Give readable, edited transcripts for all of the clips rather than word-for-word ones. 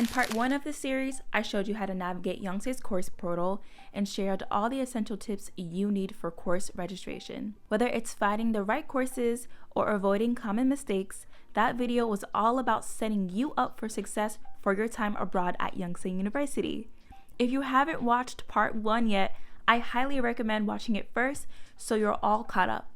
In part 1 of this series, I showed you how to navigate Yonsei's course portal and shared all the essential tips you need for course registration. Whether it's finding the right courses or avoiding common mistakes, that video was all about setting you up for success for your time abroad at Yonsei University. If you haven't watched part 1 yet, I highly recommend watching it first so you're all caught up.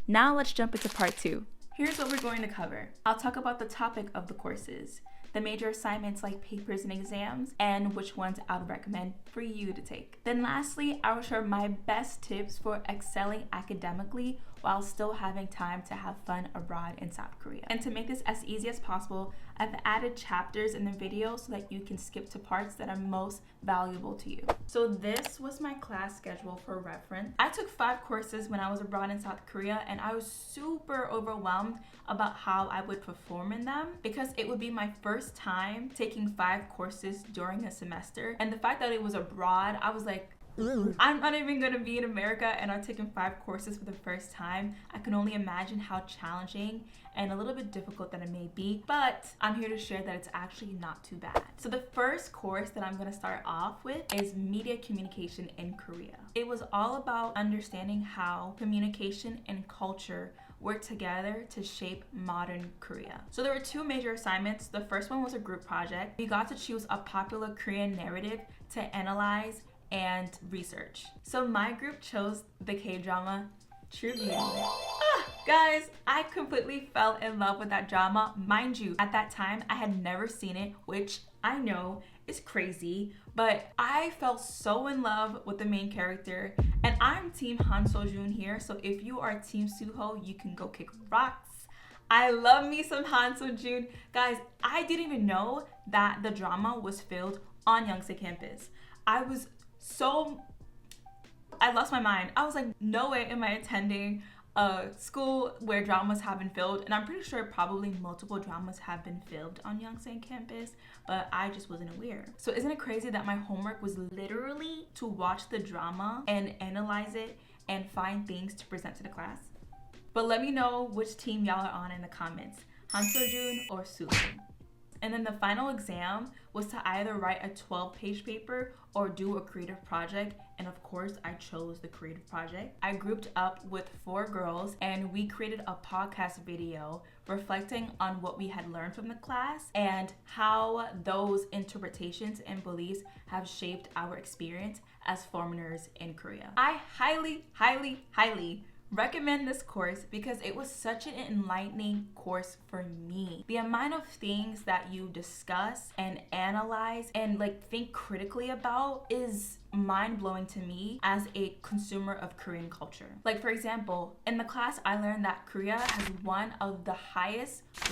Now let's jump into part 2. Here's what we're going to cover. I'll talk about the topic of the courses, the major assignments like papers and exams, and which ones I would recommend for you to take. Then lastly, I will share my best tips for excelling academically while still having time to have fun abroad in South Korea. And to make this as easy as possible, I've added chapters in the video so that you can skip to parts that are most valuable to you. So this was my class schedule for reference. I took 5 courses when I was abroad in South Korea, and I was super overwhelmed about how I would perform in them because it would be my first time taking 5 courses during a semester. And the fact that it was abroad, I was like, I'm not even gonna be in America and I'm taking 5 courses for the first time. I can only imagine how challenging and a little bit difficult that it may be, but I'm here to share that it's actually not too bad. So the first course that I'm gonna start off with is Media Communication in Korea. It was all about understanding how communication and culture work together to shape modern Korea. So there were 2 major assignments. The first one was a group project. We got to choose a popular Korean narrative to analyze and research. So my group chose the K-drama True Beauty. Guys, I completely fell in love with that drama. Mind you, at that time, I had never seen it, which I know is crazy, but I fell so in love with the main character, and I'm team Han So-jun here, so if you are team Suho, you can go kick rocks. I love me some Han So-jun. Guys, I didn't even know that the drama was filmed on Yonsei campus. I lost my mind. I was like, no way am I attending a school where dramas have been filmed, and I'm pretty sure probably multiple dramas have been filmed on Yonsei campus, but I just wasn't aware. So isn't it crazy that my homework was literally to watch the drama and analyze it and find things to present to the class? But let me know which team y'all are on in the comments, Han So-jun or Suho. And then the final exam was to either write a 12-page paper or do a creative project. And of course, I chose the creative project. I grouped up with 4 girls and we created a podcast video reflecting on what we had learned from the class and how those interpretations and beliefs have shaped our experience as foreigners in Korea. I highly, highly, highly recommend this course because it was such an enlightening course for me. The amount of things that you discuss and analyze and think critically about is mind-blowing to me as a consumer of Korean culture. Like, for example, in the class I learned that Korea has one of the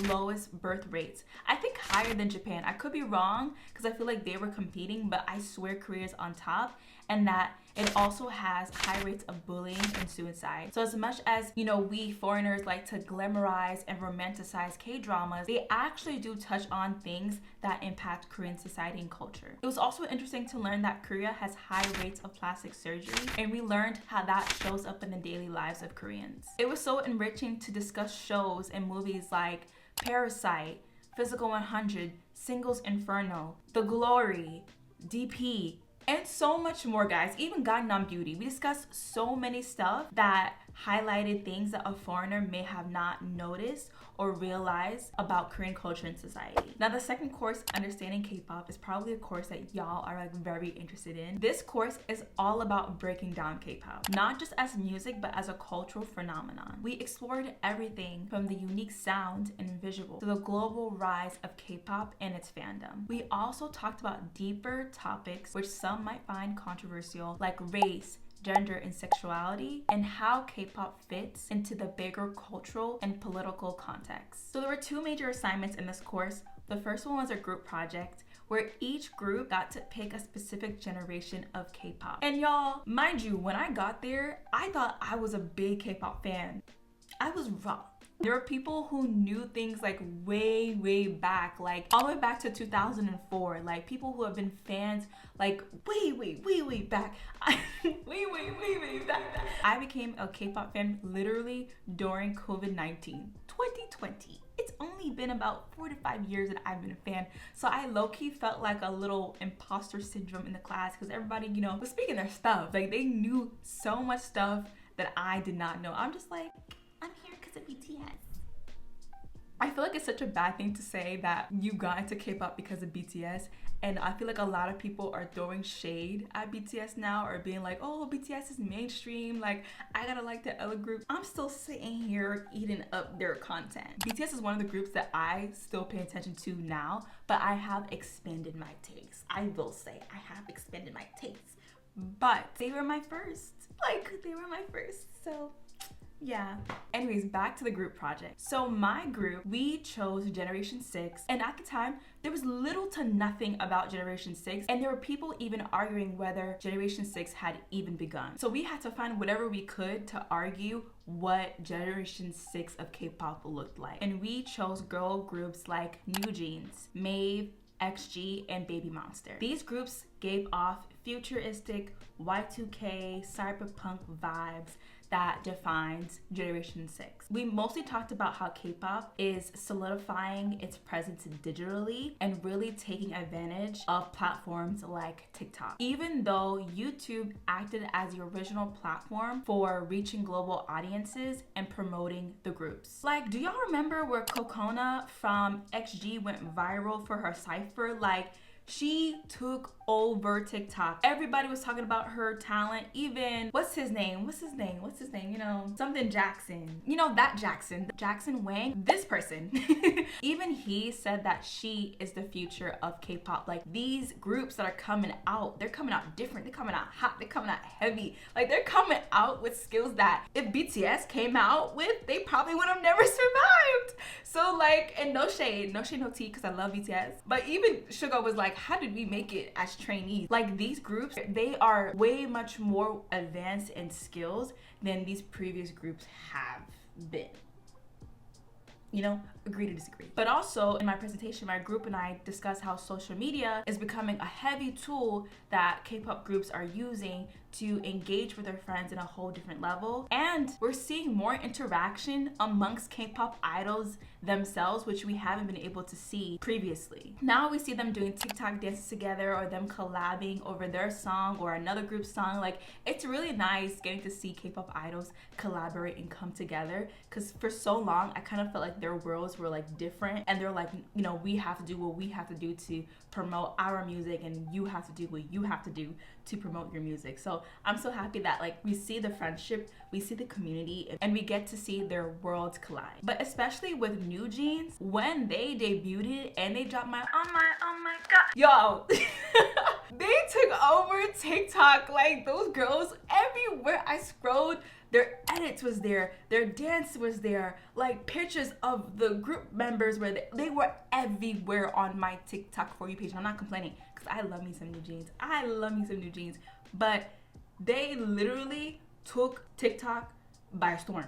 lowest birth rates. I think higher than Japan. I could be wrong because I feel like they were competing, but I swear Korea's on top, and that it also has high rates of bullying and suicide. So as much as, we foreigners like to glamorize and romanticize K-dramas, they actually do touch on things that impact Korean society and culture. It was also interesting to learn that Korea has high rates of plastic surgery, and we learned how that shows up in the daily lives of Koreans. It was so enriching to discuss shows and movies like Parasite, Physical 100, Singles Inferno, The Glory, DP, and so much more, guys. Even Gangnam Beauty. We discussed so many stuff that highlighted things that a foreigner may have not noticed or realized about Korean culture and society. Now, the second course, Understanding K-pop, is probably a course that y'all are very interested in. This course is all about breaking down K-pop, not just as music, but as a cultural phenomenon. We explored everything from the unique sound and visual to the global rise of K-pop and its fandom. We also talked about deeper topics which some might find controversial, like race, gender, and sexuality, and how K-pop fits into the bigger cultural and political context. So there were 2 major assignments in this course. The first one was a group project where each group got to pick a specific generation of K-pop. And y'all, mind you, when I got there, I thought I was a big K-pop fan. I was wrong. There were people who knew things like way back, like all the way back to 2004. Like people who have been fans like way back. way back. I became a K-pop fan literally during COVID-19, 2020. It's only been about 4 to 5 years that I've been a fan. So I low-key felt like a little imposter syndrome in the class because everybody, you know, was speaking their stuff. Like they knew so much stuff that I did not know. I'm just like, I'm here because of BTS. I feel like it's such a bad thing to say that you got into K-pop because of BTS, and I feel like a lot of people are throwing shade at BTS now or being like, oh, BTS is mainstream, like I gotta like the other group. I'm still sitting here eating up their content. BTS is one of the groups that I still pay attention to now, but I have expanded my taste. I will say I have expanded my taste, but they were my first. So yeah. Anyways, back to the group project. So my group, we chose Generation 6, and at the time, there was little to nothing about Generation 6, and there were people even arguing whether Generation 6 had even begun. So we had to find whatever we could to argue what Generation 6 of K-pop looked like. And we chose girl groups like New Jeans, Mave, XG, and Baby Monster. These groups gave off futuristic Y2K cyberpunk vibes that defines Generation 6. We mostly talked about how K-pop is solidifying its presence digitally and really taking advantage of platforms like TikTok. Even though YouTube acted as the original platform for reaching global audiences and promoting the groups. Like, do y'all remember where Kokona from XG went viral for her cypher? Like, she took over TikTok. Everybody was talking about her talent. Even, what's his name? You know, something Jackson. You know, that Jackson Wang, this person. Even he said that she is the future of K-pop. Like these groups that are coming out, they're coming out different. They're coming out hot. They're coming out heavy. Like they're coming out with skills that if BTS came out with, they probably would have never survived. So like, and no shade, no tea, because I love BTS. But even Suga was like, how did we make it as trainees? Like these groups, they are way much more advanced in skills than these previous groups have been. You know, agree to disagree. But also in my presentation, my group and I discussed how social media is becoming a heavy tool that K-pop groups are using to engage with their friends in a whole different level. And we're seeing more interaction amongst K-pop idols themselves, which we haven't been able to see previously. Now we see them doing TikTok dances together or them collabing over their song or another group's song. Like it's really nice getting to see K-pop idols collaborate and come together, because for so long I kind of felt like their worlds were like different and they're like, you know, we have to do what we have to do to promote our music and you have to do what you have to do to promote your music. So I'm so happy that like we see the friendship, we see the community, and we get to see their worlds collide. But especially with New Jeans, when they debuted and they dropped my oh my god, yo, they took over TikTok. Like those girls, everywhere I scrolled, their edits was there, their dance was there, like pictures of the group members where they were everywhere on my TikTok For You page. And I'm not complaining because I love me some New Jeans. But they literally took TikTok by storm.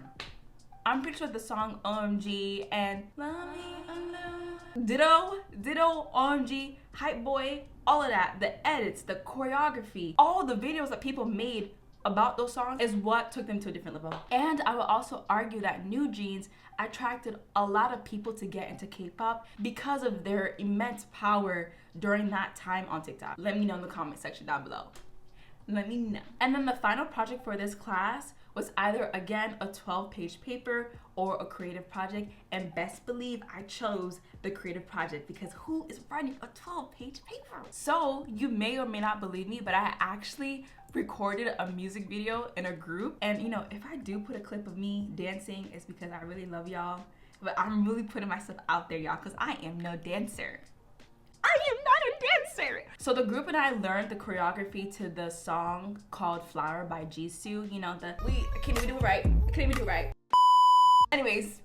I'm pretty sure the song OMG and Love Me Alone, Ditto, OMG, Hype Boy, all of that, the edits, the choreography, all the videos that people made about those songs is what took them to a different level. And I will also argue that New Jeans attracted a lot of people to get into K-pop because of their immense power during that time on TikTok. Let me know in the comment section down below. Let me know. And then the final project for this class was either, again, a 12-page paper or a creative project. And best believe I chose the creative project, because who is writing a 12-page paper? So you may or may not believe me, but I actually recorded a music video in a group. And you know, if I do put a clip of me dancing, it's because I really love y'all. But I'm really putting myself out there, y'all, because I am no dancer. I am not a dancer. So the group and I learned the choreography to the song called Flower by Jisoo. You know, I can't even do it right. Anyways.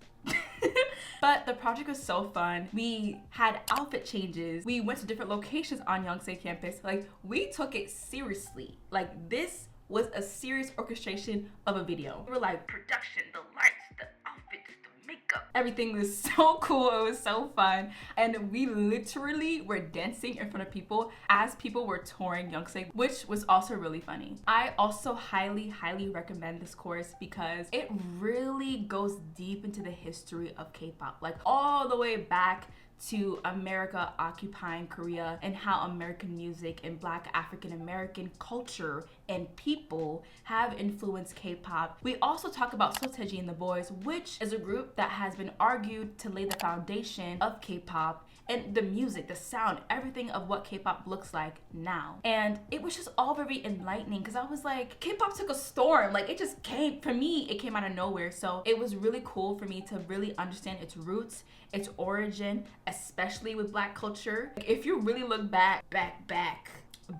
But the project was so fun. We had outfit changes. We went to different locations on Yonsei campus. Like, we took it seriously. Like, this was a serious orchestration of a video. We were like, production, the lights, the outfits, the makeup. Everything was so cool. It was so fun. And we literally were dancing in front of people as people were touring Yonsei, which was also really funny. I also highly recommend this course because it really goes deep into the history of K-pop, like all the way back to America occupying Korea and how American music and Black African American culture and people have influenced K-pop. We also talk about SOTAEJI and the Boys, which is a group that has been argued to lay the foundation of K-pop and the music, the sound, everything of what K-pop looks like now. And it was just all very enlightening because I was like, K-pop took a storm. Like it just came, for me, it came out of nowhere. So it was really cool for me to really understand its roots, its origin, especially with Black culture. Like, if you really look back,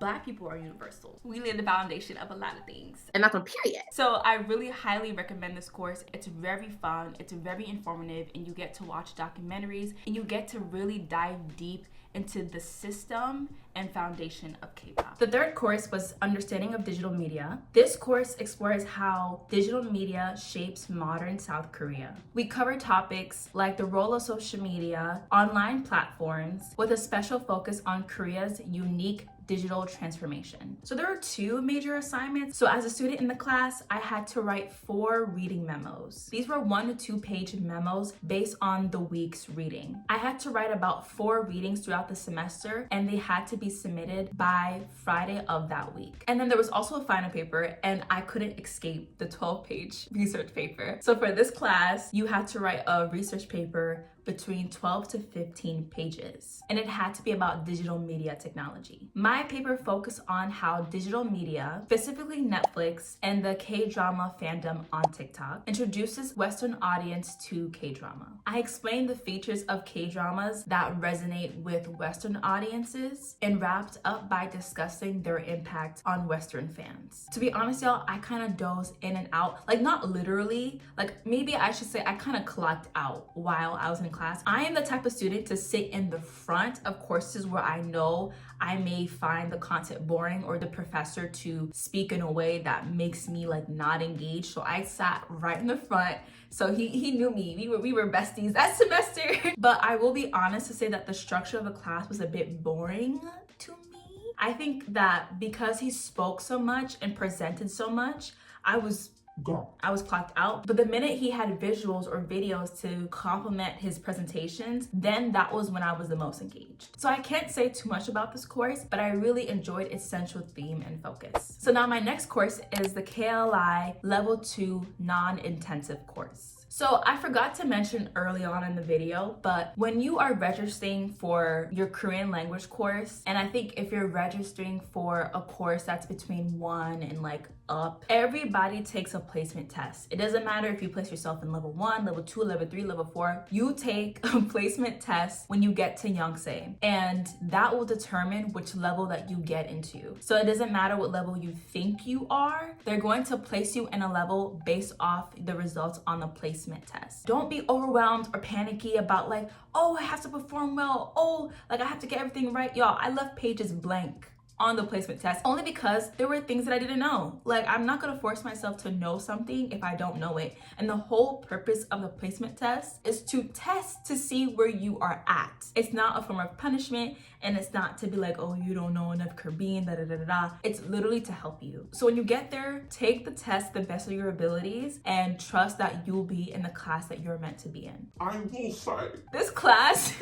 Black people are universal. We lay the foundation of a lot of things. And that's on period. So I really highly recommend this course. It's very fun, it's very informative, and you get to watch documentaries and you get to really dive deep into the system and foundation of K-pop. The third course was Understanding of Digital Media. This course explores how digital media shapes modern South Korea. We cover topics like the role of social media, online platforms, with a special focus on Korea's unique digital transformation. So there are 2 major assignments. So as a student in the class, I had to write 4 reading memos. These were 1 to 2 page memos based on the week's reading. I had to write about 4 readings throughout the semester, and they had to be submitted by Friday of that week. And then there was also a final paper, and I couldn't escape the 12-page research paper. So for this class, you had to write a research paper between 12 to 15 pages, and it had to be about digital media technology. My paper focused on how digital media, specifically Netflix and the K-drama fandom on TikTok, introduces Western audience to K-drama. I explained the features of K-dramas that resonate with Western audiences and wrapped up by discussing their impact on Western fans. To be honest, y'all, I kind of dozed in and out, like not literally, like maybe I should say I kind of clocked out while I was in class. I am the type of student to sit in the front of courses where I know I may find the content boring or the professor to speak in a way that makes me like not engaged. So I sat right in the front. So he knew me. We were besties that semester. But I will be honest to say that the structure of the class was a bit boring to me. I think that because he spoke so much and presented so much, I was clocked out. But the minute he had visuals or videos to complement his presentations, then that was when I was the most engaged. So I can't say too much about this course, but I really enjoyed its central theme and focus. So now my next course is the KLI Level 2 Non-Intensive course. So I forgot to mention early on in the video, but when you are registering for your Korean language course, and I think if you're registering for a course that's between 1 and like up, everybody takes a placement test. It doesn't matter if you place yourself in level 1, level 2, level 3, level 4, you take a placement test when you get to Yonsei, and that will determine which level that you get into. So it doesn't matter what level you think you are, they're going to place you in a level based off the results on the placement test. Don't be overwhelmed or panicky about like, oh, I have to perform well. Oh, like I have to get everything right. Y'all, I left pages blank on the placement test only because there were things that I didn't know. Like I'm not gonna force myself to know something if I don't know it. And the whole purpose of the placement test is to test to see where you are at. It's not a form of punishment, and it's not to be like, oh, you don't know enough Korean, da da da da da. It's literally to help you. So when you get there, take the test the best of your abilities and trust that you'll be in the class that you're meant to be in. I will say this class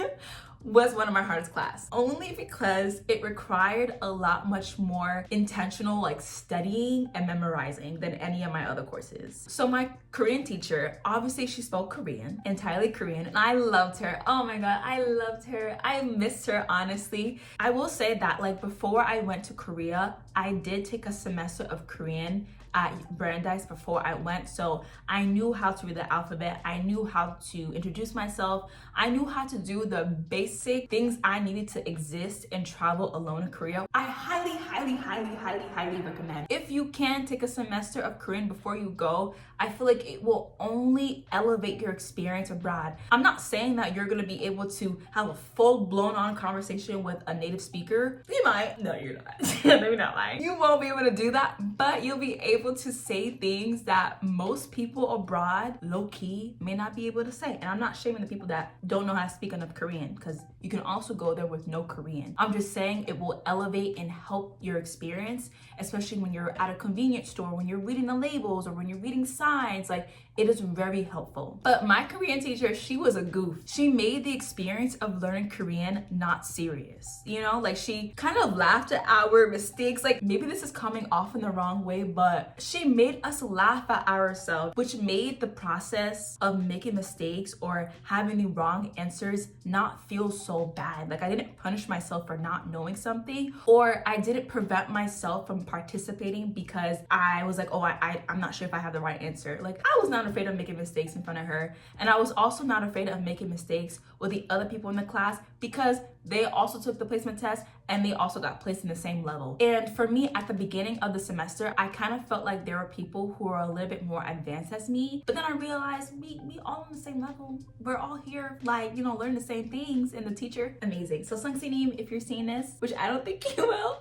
was one of my hardest class, only because it required a lot much more intentional like studying and memorizing than any of my other courses. So my Korean teacher, obviously she spoke Korean, entirely Korean, and I loved her. Oh my God, I loved her. I missed her, honestly. I will say that like before I went to Korea, I did take a semester of Korean at Brandeis before I went, so I knew how to read the alphabet, I knew how to introduce myself, I knew how to do the basic things I needed to exist and travel alone in Korea. I highly highly recommend. If you can take a semester of Korean before you go, I feel like it will only elevate your experience abroad. I'm not saying that you're gonna be able to have a full blown on conversation with a native speaker. You might. No, you're not. Let me not lie. You won't be able to do that, but you'll be able to say things that most people abroad, low key, may not be able to say. And I'm not shaming the people that don't know how to speak enough Korean, because you can also go there with no Korean. I'm just saying it will elevate and help your experience, especially when you're at a convenience store, when you're reading the labels or when you're reading signs. Like, it is very helpful. But my Korean teacher, she was a goof. She made the experience of learning Korean not serious. You know, like she kind of laughed at our mistakes. Like, maybe this is coming off in the wrong way, but she made us laugh at ourselves, which made the process of making mistakes or having the wrong answers not feel so bad. Like, I didn't punish myself for not knowing something, or I didn't prevent myself from participating because I was like, oh, I'm not sure if I have the right answer. Like, I was not afraid of making mistakes in front of her, and I was also not afraid of making mistakes with the other people in the class because they also took the placement test and they also got placed in the same level. And for me, at the beginning of the semester, I kind of felt like there were people who were a little bit more advanced as me, but then I realized we all on the same level. We're all here, like, you know, learning the same things, and the teacher, amazing. So Sungsinim, if you're seeing this, which I don't think you will,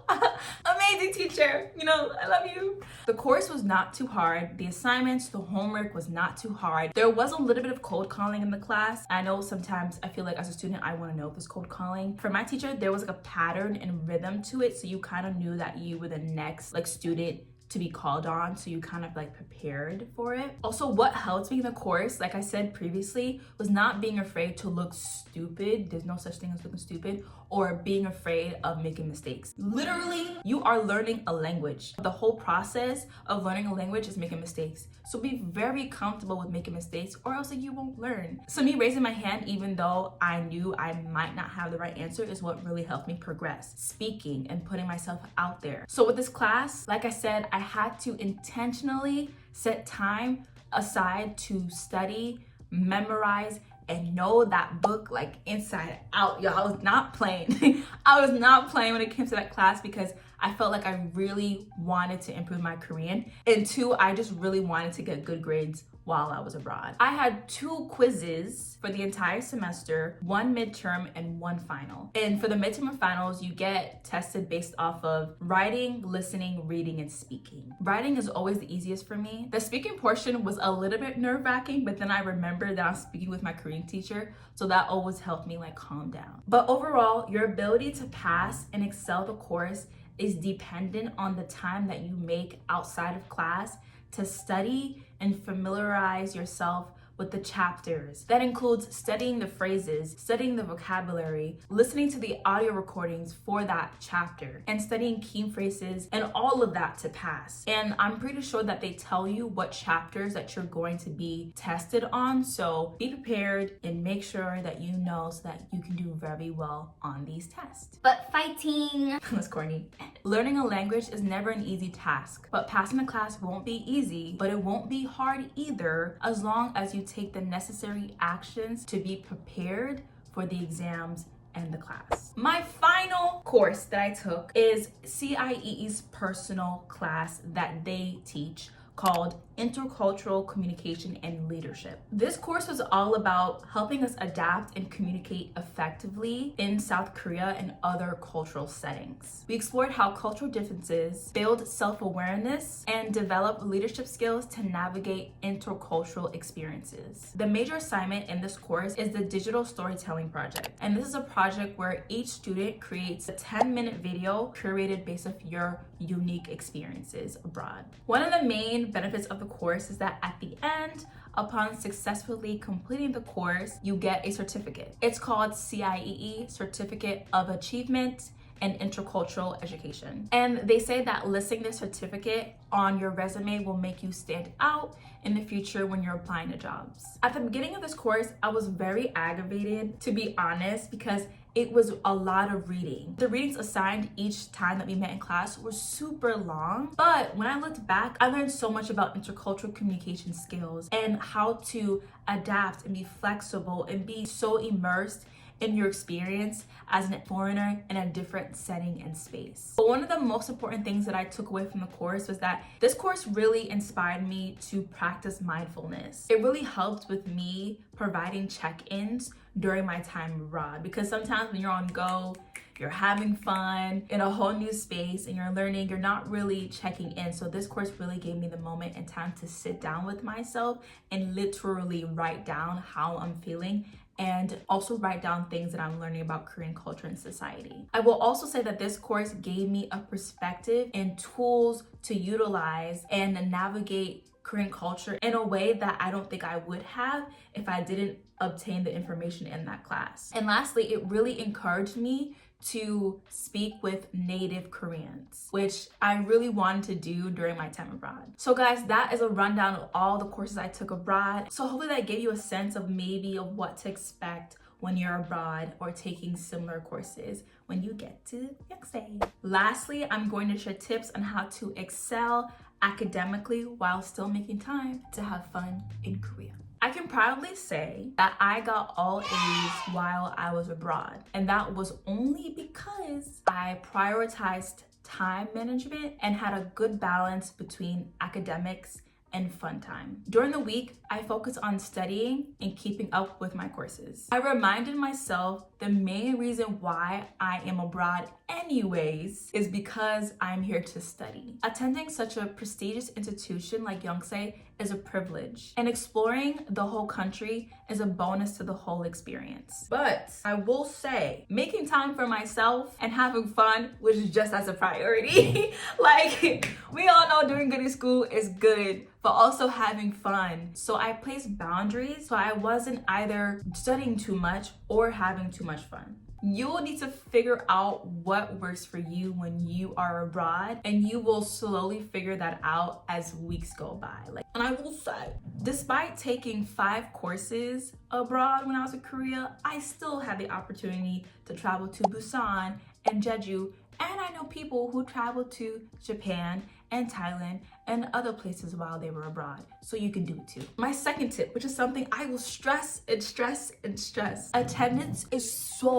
amazing teacher, you know, I love you. The course was not too hard. The assignments, the homework was not too hard. There was a little bit of code calling in the class. I know sometimes I feel like as a student, I want to know if there's code calling. For my teacher, there was like a pattern and rhythm to it, so you kind of knew that you were the next like student to be called on, so you kind of like prepared for it. Also, what helped me in the course, like I said previously, was not being afraid to look stupid. There's no such thing as looking stupid, or being afraid of making mistakes. Literally, you are learning a language. The whole process of learning a language is making mistakes. So be very comfortable with making mistakes, or else you won't learn. So me raising my hand, even though I knew I might not have the right answer, is what really helped me progress. Speaking and putting myself out there. So with this class, like I said, I had to intentionally set time aside to study, memorize, and know that book like inside out. Yo, I was not playing. I was not playing when it came to that class, because I felt like I really wanted to improve my Korean. And two, I just really wanted to get good grades while I was abroad. I had 2 quizzes for the entire semester, 1 midterm and 1 final. And for the midterm and finals, you get tested based off of writing, listening, reading, and speaking. Writing is always the easiest for me. The speaking portion was a little bit nerve-wracking, but then I remembered that I was speaking with my Korean teacher, so that always helped me like calm down. But overall, your ability to pass and excel the course is dependent on the time that you make outside of class to study and familiarize yourself with the chapters. That includes studying the phrases, studying the vocabulary, listening to the audio recordings for that chapter, and studying key phrases and all of that to pass. And I'm pretty sure that they tell you what chapters that you're going to be tested on, so be prepared and make sure that you know so that you can do very well on these tests. But fighting! That's corny. Learning a language is never an easy task, but passing the class won't be easy, but it won't be hard either, as long as you take the necessary actions to be prepared for the exams and the class. My final course that I took is CIEE's personal class that they teach, called Intercultural Communication and Leadership. This course was all about helping us adapt and communicate effectively in South Korea and other cultural settings. We explored how cultural differences build self-awareness and develop leadership skills to navigate intercultural experiences. The major assignment in this course is the digital storytelling project. And this is a project where each student creates a 10-minute video curated based off your unique experiences abroad. One of the main benefits of the course is that at the end, upon successfully completing the course, you get a certificate. It's called CIEE, Certificate of Achievement and Intercultural Education. And they say that listing this certificate on your resume will make you stand out in the future when you're applying to jobs. At the beginning of this course, I was very aggravated, to be honest, because it was a lot of reading. The readings assigned each time that we met in class were super long, but when I looked back, I learned so much about intercultural communication skills and how to adapt and be flexible and be so immersed in your experience as a foreigner in a different setting and space. But one of the most important things that I took away from the course was that this course really inspired me to practice mindfulness. It really helped with me providing check-ins during my time abroad, because sometimes when you're on go, you're having fun in a whole new space and you're learning, you're not really checking in. So this course really gave me the moment and time to sit down with myself and literally write down how I'm feeling, and also write down things that I'm learning about Korean culture and society. I will also say that this course gave me a perspective and tools to utilize and navigate Korean culture in a way that I don't think I would have if I didn't obtain the information in that class. And lastly, it really encouraged me to speak with native Koreans, which I really wanted to do during my time abroad. So guys, that is a rundown of all the courses I took abroad. So hopefully that gave you a sense of maybe of what to expect when you're abroad or taking similar courses when you get to Yonsei. Lastly, I'm going to share tips on how to excel academically while still making time to have fun in Korea. I can proudly say that I got all A's while I was abroad, and that was only because I prioritized time management and had a good balance between academics and fun time. During the week, I focused on studying and keeping up with my courses. I reminded myself the main reason why I am abroad anyways is because I'm here to study. Attending such a prestigious institution like Yonsei is a privilege, and exploring the whole country is a bonus to the whole experience. But I will say, making time for myself and having fun was just as a priority. Like, we all know doing good in school is good, but also having fun. So I placed boundaries so I wasn't either studying too much or having too much fun. You will need to figure out what works for you when you are abroad, and you will slowly figure that out as weeks go by. And I will say, despite taking 5 courses abroad when I was in Korea, I still had the opportunity to travel to Busan and Jeju, and I know people who traveled to Japan and Thailand and other places while they were abroad. So you can do it too. My second tip, which is something I will stress and stress and stress. Attendance is so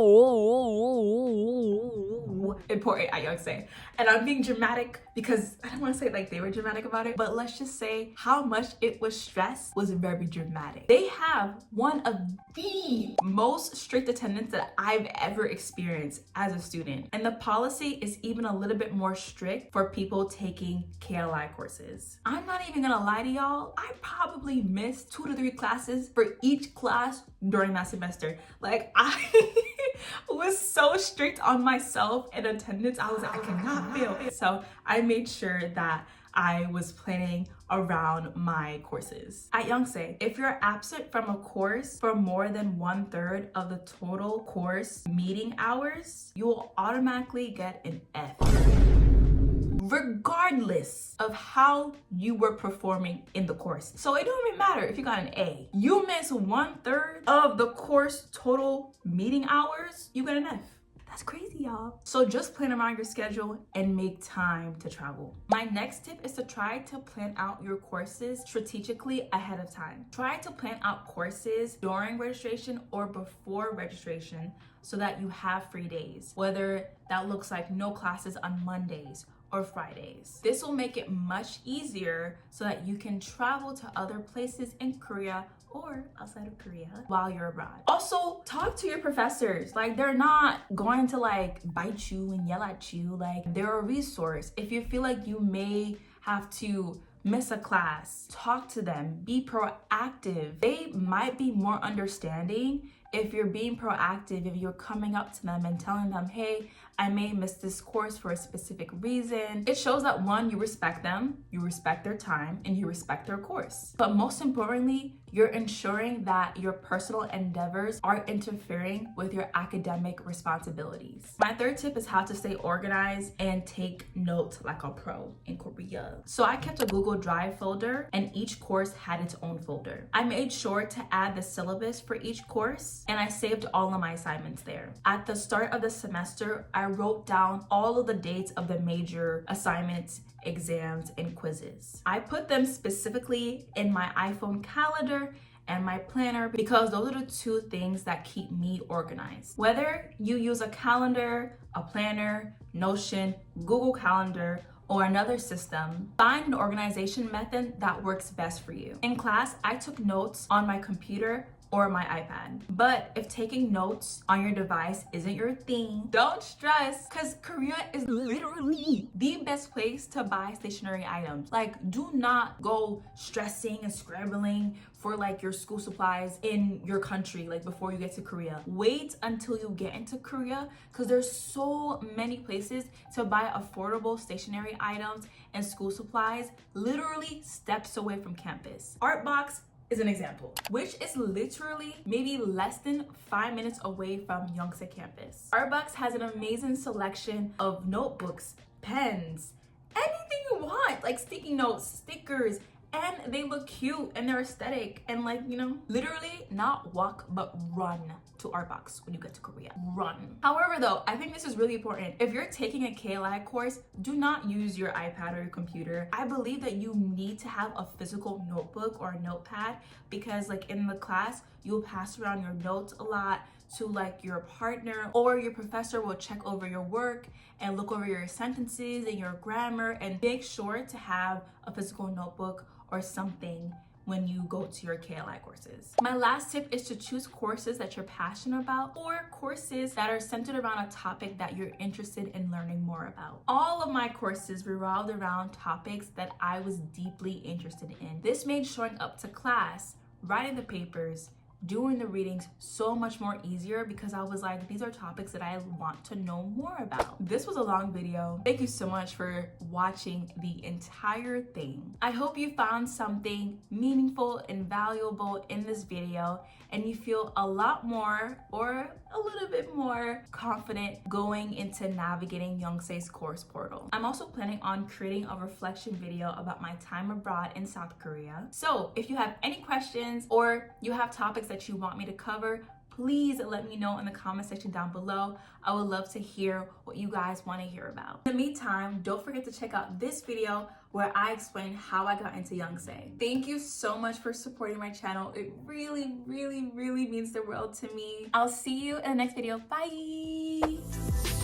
important at Yonsei. And I'm being dramatic because I don't want to say like they were dramatic about it, but let's just say how much it was stressed was very dramatic. They have one of the most strict attendance that I've ever experienced as a student. And the policy is even a little bit more strict for people taking KLI courses. I'm not even gonna lie to y'all, I probably missed 2 to 3 classes for each class during that semester. Like, I was so strict on myself in attendance. I was like, I cannot fail. So I made sure that I was planning around my courses. At Yonsei, if you're absent from a course for more than 1/3 of the total course meeting hours, you will automatically get an F, regardless of how you were performing in the course. So it don't even matter if you got an A. You miss 1/3 of the course total meeting hours, you get an F. That's crazy, y'all. So just plan around your schedule and make time to travel. My next tip is to try to plan out your courses strategically ahead of time. Try to plan out courses during registration or before registration so that you have free days, whether that looks like no classes on Mondays or Fridays. This will make it much easier so that you can travel to other places in Korea or outside of Korea while you're abroad. Also, talk to your professors. Like, they're not going to like bite you and yell at you. Like, they're a resource. If you feel like you may have to miss a class, talk to them, be proactive. They might be more understanding if you're being proactive, if you're coming up to them and telling them, hey, I may miss this course for a specific reason. It shows that 1, you respect them, you respect their time, and you respect their course. But most importantly, you're ensuring that your personal endeavors aren't interfering with your academic responsibilities. My third tip is how to stay organized and take notes like a pro in Korea. So I kept a Google Drive folder, and each course had its own folder. I made sure to add the syllabus for each course, and I saved all of my assignments there. At the start of the semester, I wrote down all of the dates of the major assignments, exams, and quizzes. I put them specifically in my iPhone calendar, and my planner, because those are the two things that keep me organized. Whether you use a calendar, a planner, Notion, Google Calendar, or another system, find an organization method that works best for you. In class, I took notes on my computer or my iPad. But if taking notes on your device isn't your thing, don't stress, because Korea is literally the best place to buy stationery items. Like, do not go stressing and scrambling for like your school supplies in your country, like before you get to Korea. Wait until you get into Korea, because there's so many places to buy affordable stationery items and school supplies, literally steps away from campus. Artbox is an example, which is literally maybe less than 5 minutes away from Yonsei campus. Artbox has an amazing selection of notebooks, pens, anything you want, like sticky notes, stickers, and they look cute and they're aesthetic, and like, you know, literally not walk but run to Artbox when you get to Korea. Run. However though, I think this is really important. If you're taking a KLI course, do not use your iPad or your computer. I believe that you need to have a physical notebook or a notepad, because like in the class, you'll pass around your notes a lot to like your partner, or your professor will check over your work and look over your sentences and your grammar, and make sure to have a physical notebook or something when you go to your KLI courses. My last tip is to choose courses that you're passionate about, or courses that are centered around a topic that you're interested in learning more about. All of my courses revolved around topics that I was deeply interested in. This made showing up to class, writing the papers, doing the readings so much more easier, because I was like, these are topics that I want to know more about. This was a long video. Thank you so much for watching the entire thing. I hope you found something meaningful and valuable in this video, and you feel a lot more, or a little bit more confident going into navigating Yonsei's course portal. I'm also planning on creating a reflection video about my time abroad in South Korea. So if you have any questions, or you have topics that you want me to cover, please let me know in the comment section down below. I would love to hear what you guys want to hear about. In the meantime, don't forget to check out this video where I explain how I got into Yonsei. Thank you so much for supporting my channel. It really, really, really means the world to me. I'll see you in the next video. Bye!